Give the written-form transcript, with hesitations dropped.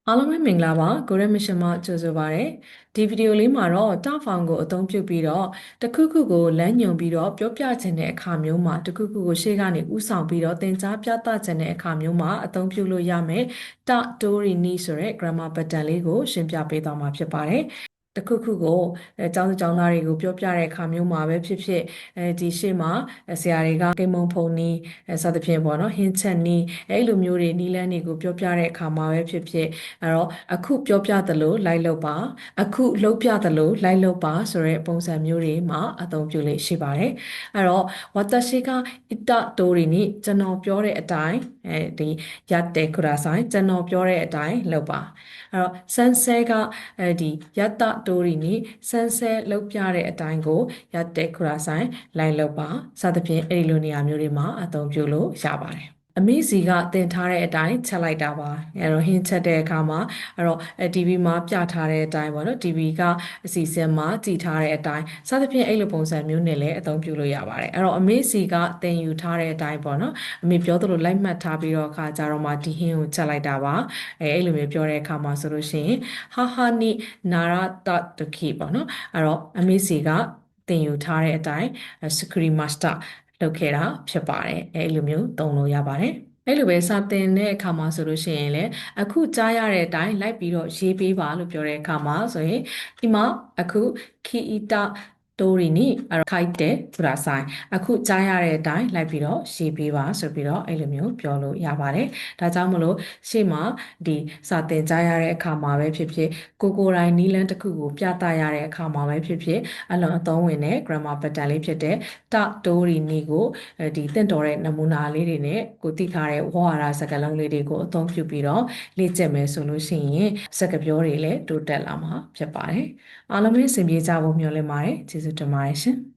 အားလုံးပဲမင်္ဂလာပါကိုရဲမရှင်မကြိုဆိုပါရစေဒီဗီဒီယိုလေးမှာတော့တာဖောင်ကိုအသုံးပြုပြီးတော့တစ်ခုခုကိုလမ်းညွှန်ပြီးတော့ပြောပြခြင်းတဲ့အခါမျိုးမှာတစ်ခုခုကိုရှေ့ကနေဥဆောင်ပြီးတော့သင်ကြားပြသခြင်းတဲ့အခါမျိုးမှာအသုံးပြုလို့ရမယ်တာတိုရီနီဆိုတဲ့ grammar pattern လေးကိုရှင်းပြပေးသွားမှာဖြစ်ပါတယ်တစ်ခုခုကိုကျောင်းသူကျောင်းသားတွေကိုပြောပြတဲ့အခါမျိုးမှာပဲဖြစ်ဖြစ်ဒီရှေ့မှာဆရာတွေကကိမုံဖုံနီးစသဖြင့်ပေါ့နော်ဟင်းချက်နီးအဲ့လိုမျိုးတွေနီးလန်းတွေကိုပြောပြတဲ့အခါမှာပဲဖြစ်ဖြစ်အဲ့တော့အခုပြောပြသလိုလိုက်လုပ်ပါအခုလှုပ်ပြသလိုလိုက်လုပ်ပါဆိုတဲ့ပုံစံမျိုးတွေမှာအသုံးပြုလေးရှိပါတယ်အဲ့တော့ဝတရှိကအီတာတိုရီနီကျွန်တော်ပြောတဲ့အတိုင်းဒီရတဲ့ခရာဆိုင်ကျွန်တော်ပြောတဲ့အတိုင်းလုပ်ပါအဲ့တော့ဆန်းဆဲကဒီယတတိုရီနီဆန်းဆဲလုပ်ပြတဲ့အတိုင်းကိုရတဲ့ခရာဆိုင်လိုက်လုပ်ပါစသဖြင့်အဲ့ဒီလိုနေရာမျိုးတွေမှာအသုံးပြုလို့ရပါတယ်အမေစီကတင်ထားတဲ့အတိုင်းချက်လိုက်တာပါအဲ့တော့ဟင်းချက်တဲ့အခါမှာအဲ့တော့TV မှာပြထားတဲ့အတိုင်းပေါ့နော် TV ကအစီအစဉ်မှာကြည်ထားတဲ့အတိုင်းစသဖြင့်အဲ့လိုပုံစံမျိုးနဲ့လည်းအသုံးပြုလို့ရပါတယ်အဲ့တော့အမေစီကတင်ယူထားတဲ့အတိုင်းပေါ့နော်အမေပြောသလိုလိုက်မှတ်ထားပြီးတော့အခါကြတော့မှဒီဟင်းကိုချက်လိုက်တာပါအဲ့လိုမျိုးပြောတဲ့အခါမှာဆိုလို့ရှိရင်ဟာဟာနိနာရတတခိပေါ့နော်အဲ့တော့အမေစီကတင်ယူထားတဲ့အတိုင်းစခရီမာစတာလုပ်ခဲ့တာဖြစ်ပါတယ်အဲ့လိုမျိုးသုံးလို့ရပါတယ်အဲ့လိုပဲစာသင်တဲ့အခါမှာဆိုလို့ရှိရင်လည်းအခုကြားရတဲ့အတိုင်းလိုက်ပြီးတော့ရေးပေးပါလို့ပြောတဲ့အခါမှာဆိုရင်ဒီမှာအခုခီအီတာတိုရီနီအဲ့တော့ခိုက်တဲ့ဆိုတာဆိုင်အခုကြားရတဲ့အတိုင်းလိုက်ပြီးတော့ရေးပေးပါဆိုပြီးတော့အဲ့လိုမျိုးပြောလို့ရပါတယ်ဒါကြောင့်မလို့ရှေ့မှာဒီစာသင်ကြားရတဲ့အခါမှာပဲဖြစ်ဖြစ်ကိုယ်တိုင်နီးလန်းတစ်ခုကိုပြသရတဲ့အခါမှာပဲဖြစ်ဖြစ်အလွန်အသုံးဝင်တဲ့ grammar pattern လေးဖြစ်တဲ့တတိုရီနီကိုဒီတင့်တော်တဲ့နမူနာလေးတွေနဲ့ကိုသိထားတဲ့ဝါဟာရစကားလုံးလေးတွေကိုအသုံးပြုပြီးတော့လေ့ကျင့်မယ်ဆိုလို့ရှိရင်စကားပြောတွေလည်းတိုးတက်လာမှာဖြစ်ပါတယ်အားလုံးပဲအဆင်ပြေကြဖို့မျှော်လင့်ပါတယ်ကျေးဇူးတင်ပါတယ်ရှင်